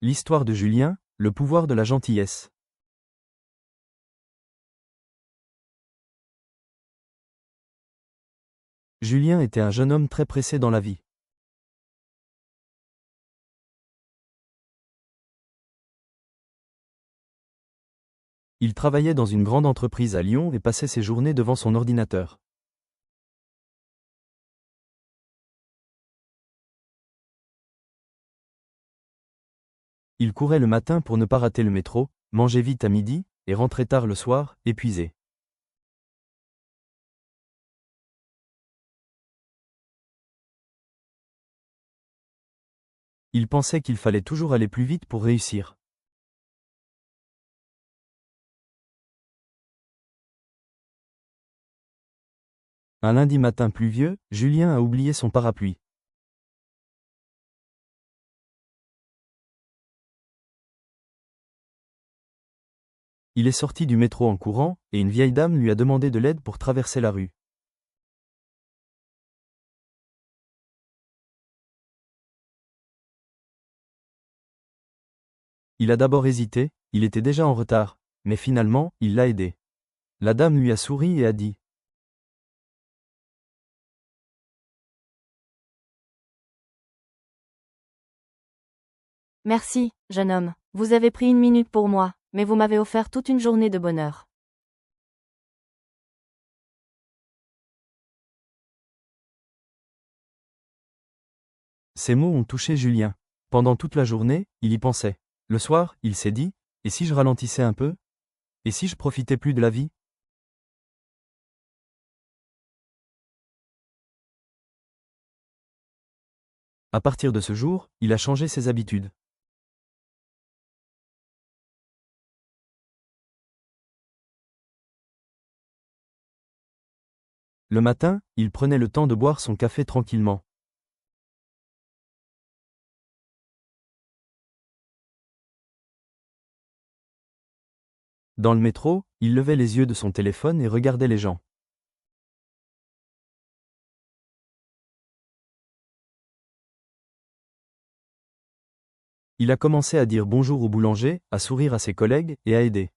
L'histoire de Julien, le pouvoir de la gentillesse. Julien était un jeune homme très pressé dans la vie. Il travaillait dans une grande entreprise à Lyon et passait ses journées devant son ordinateur. Il courait le matin pour ne pas rater le métro, mangeait vite à midi, et rentrait tard le soir, épuisé. Il pensait qu'il fallait toujours aller plus vite pour réussir. Un lundi matin pluvieux, Julien a oublié son parapluie. Il est sorti du métro en courant, et une vieille dame lui a demandé de l'aide pour traverser la rue. Il a d'abord hésité, il était déjà en retard, mais finalement, il l'a aidé. La dame lui a souri et a dit : « Merci, jeune homme, vous avez pris 1 minute pour moi, mais vous m'avez offert toute une journée de bonheur. » Ces mots ont touché Julien. Pendant toute la journée, il y pensait. Le soir, il s'est dit : « Et si je ralentissais un peu ? Et si je profitais plus de la vie ? » À partir de ce jour, il a changé ses habitudes. Le matin, il prenait le temps de boire son café tranquillement. Dans le métro, il levait les yeux de son téléphone et regardait les gens. Il a commencé à dire bonjour au boulanger, à sourire à ses collègues et à aider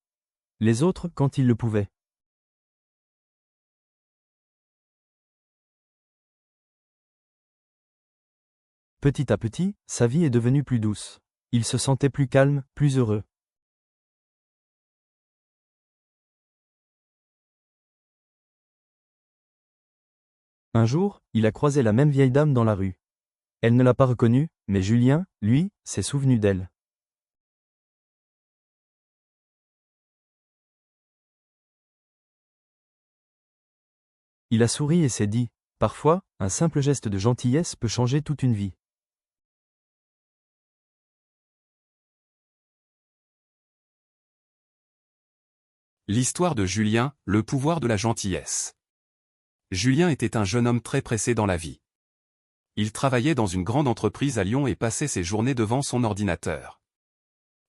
les autres quand il le pouvait. Petit à petit, sa vie est devenue plus douce. Il se sentait plus calme, plus heureux. Un jour, il a croisé la même vieille dame dans la rue. Elle ne l'a pas reconnue, mais Julien, lui, s'est souvenu d'elle. Il a souri et s'est dit : « Parfois, un simple geste de gentillesse peut changer toute une vie. » L'histoire de Julien, le pouvoir de la gentillesse. Julien était un jeune homme très pressé dans la vie. Il travaillait dans une grande entreprise à Lyon et passait ses journées devant son ordinateur.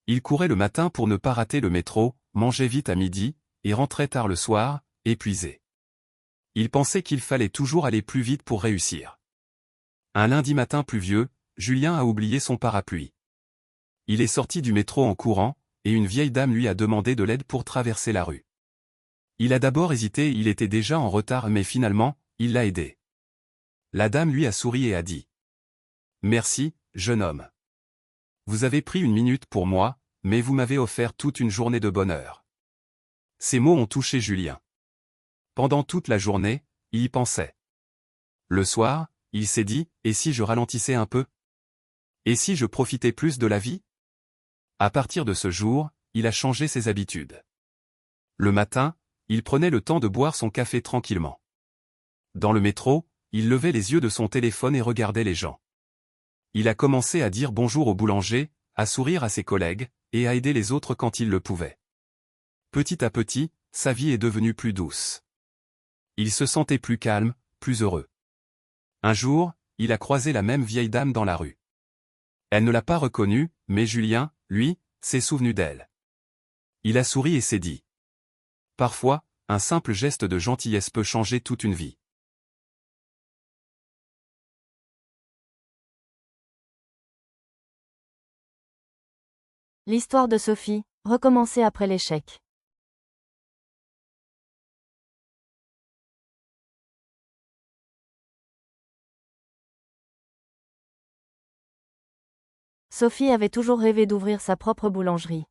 Il courait le matin pour ne pas rater le métro, mangeait vite à midi, et rentrait tard le soir, épuisé. Il pensait qu'il fallait toujours aller plus vite pour réussir. Un lundi matin pluvieux, Julien a oublié son parapluie. Il est sorti du métro en courant, et une vieille dame lui a demandé de l'aide pour traverser la rue. Il a d'abord hésité, il était déjà en retard, mais finalement, il l'a aidé. La dame lui a souri et a dit : « Merci, jeune homme. Vous avez pris 1 minute pour moi, mais vous m'avez offert toute une journée de bonheur. » Ces mots ont touché Julien. Pendant toute la journée, il y pensait. Le soir, il s'est dit : « Et si je ralentissais un peu ? Et si je profitais plus de la vie ? » À partir de ce jour, il a changé ses habitudes. Le matin, il prenait le temps de boire son café tranquillement. Dans le métro, il levait les yeux de son téléphone et regardait les gens. Il a commencé à dire bonjour au boulanger, à sourire à ses collègues, et à aider les autres quand il le pouvait. Petit à petit, sa vie est devenue plus douce. Il se sentait plus calme, plus heureux. Un jour, il a croisé la même vieille dame dans la rue. Elle ne l'a pas reconnue, mais Julien, lui, s'est souvenu d'elle. Il a souri et s'est dit : « Parfois, un simple geste de gentillesse peut changer toute une vie. » L'histoire de Sophie, recommencer après l'échec. Sophie avait toujours rêvé d'ouvrir sa propre boulangerie.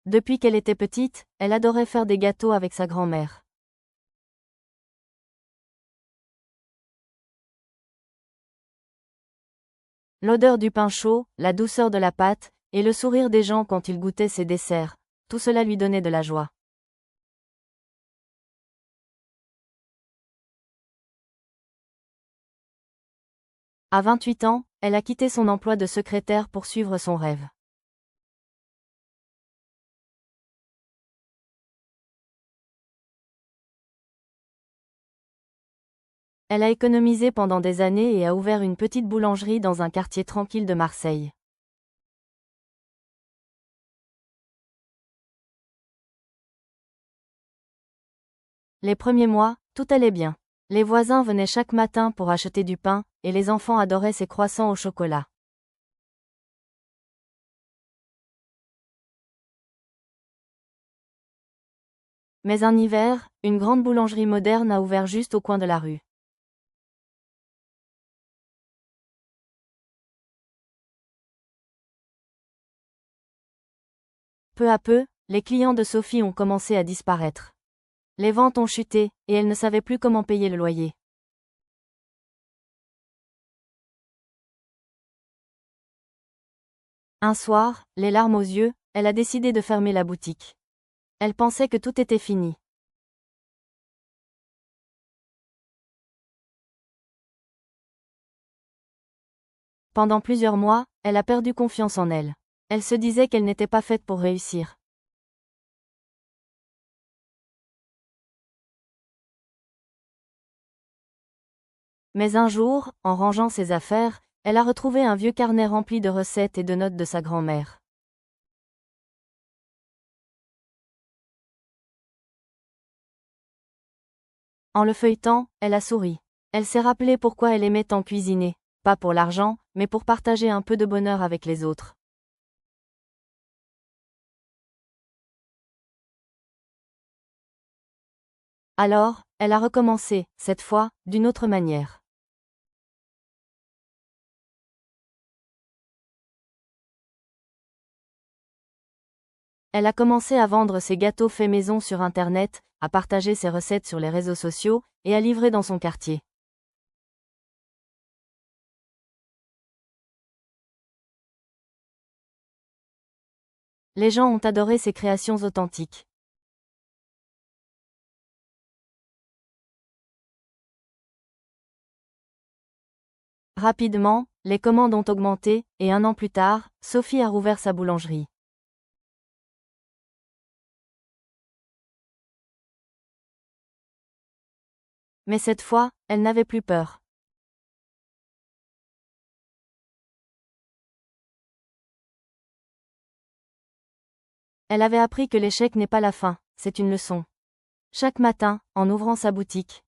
Depuis qu'elle était petite, elle adorait faire des gâteaux avec sa grand-mère. L'odeur du pain chaud, la douceur de la pâte, et le sourire des gens quand ils goûtaient ses desserts, tout cela lui donnait de la joie. À 28 ans, elle a quitté son emploi de secrétaire pour suivre son rêve. Elle a économisé pendant des années et a ouvert une petite boulangerie dans un quartier tranquille de Marseille. Les premiers mois, tout allait bien. Les voisins venaient chaque matin pour acheter du pain, et les enfants adoraient ses croissants au chocolat. Mais un hiver, une grande boulangerie moderne a ouvert juste au coin de la rue. Peu à peu, les clients de Sophie ont commencé à disparaître. Les ventes ont chuté, et elle ne savait plus comment payer le loyer. Un soir, les larmes aux yeux, elle a décidé de fermer la boutique. Elle pensait que tout était fini. Pendant plusieurs mois, elle a perdu confiance en elle. Elle se disait qu'elle n'était pas faite pour réussir. Mais un jour, en rangeant ses affaires, elle a retrouvé un vieux carnet rempli de recettes et de notes de sa grand-mère. En le feuilletant, elle a souri. Elle s'est rappelé pourquoi elle aimait tant cuisiner, pas pour l'argent, mais pour partager un peu de bonheur avec les autres. Alors, elle a recommencé, cette fois, d'une autre manière. Elle a commencé à vendre ses gâteaux faits maison sur Internet, à partager ses recettes sur les réseaux sociaux, et à livrer dans son quartier. Les gens ont adoré ses créations authentiques. Rapidement, les commandes ont augmenté, et un an plus tard, Sophie a rouvert sa boulangerie. Mais cette fois, elle n'avait plus peur. Elle avait appris que l'échec n'est pas la fin, c'est une leçon. Chaque matin, en ouvrant sa boutique,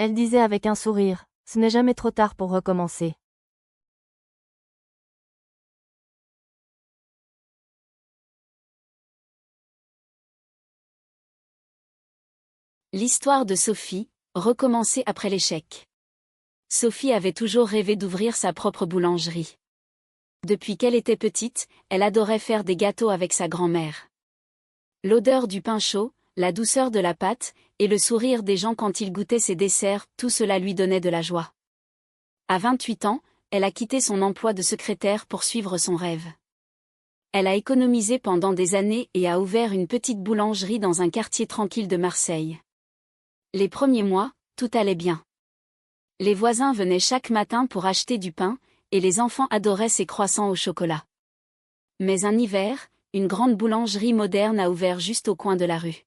elle disait avec un sourire, ce n'est jamais trop tard pour recommencer. L'histoire de Sophie, recommencer après l'échec. Sophie avait toujours rêvé d'ouvrir sa propre boulangerie. Depuis qu'elle était petite, elle adorait faire des gâteaux avec sa grand-mère. L'odeur du pain chaud, la douceur de la pâte, et le sourire des gens quand ils goûtaient ses desserts, tout cela lui donnait de la joie. À 28 ans, elle a quitté son emploi de secrétaire pour suivre son rêve. Elle a économisé pendant des années et a ouvert une petite boulangerie dans un quartier tranquille de Marseille. Les premiers mois, tout allait bien. Les voisins venaient chaque matin pour acheter du pain, et les enfants adoraient ses croissants au chocolat. Mais un hiver, une grande boulangerie moderne a ouvert juste au coin de la rue.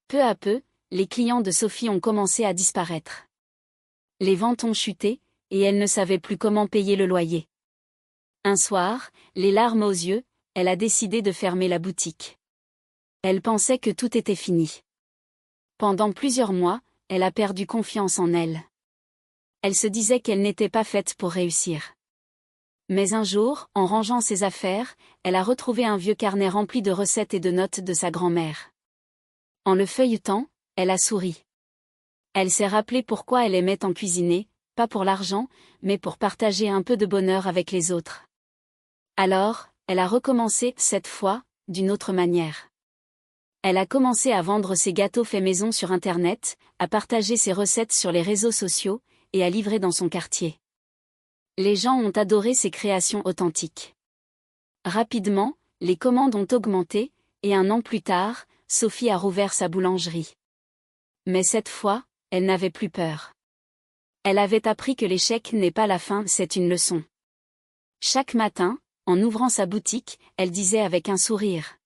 Peu à peu, les clients de Sophie ont commencé à disparaître. Les ventes ont chuté, et elle ne savait plus comment payer le loyer. Un soir, les larmes aux yeux, elle a décidé de fermer la boutique. Elle pensait que tout était fini. Pendant plusieurs mois, elle a perdu confiance en elle. Elle se disait qu'elle n'était pas faite pour réussir. Mais un jour, en rangeant ses affaires, elle a retrouvé un vieux carnet rempli de recettes et de notes de sa grand-mère. En le feuilletant, elle a souri. Elle s'est rappelé pourquoi elle aimait tant cuisiner, pas pour l'argent, mais pour partager un peu de bonheur avec les autres. Alors, elle a recommencé, cette fois, d'une autre manière. Elle a commencé à vendre ses gâteaux faits maison sur Internet, à partager ses recettes sur les réseaux sociaux, et à livrer dans son quartier. Les gens ont adoré ses créations authentiques. Rapidement, les commandes ont augmenté, et un an plus tard, Sophie a rouvert sa boulangerie. Mais cette fois, elle n'avait plus peur. Elle avait appris que l'échec n'est pas la fin, c'est une leçon. Chaque matin, en ouvrant sa boutique, elle disait avec un sourire: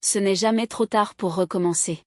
Ce n'est jamais trop tard pour recommencer.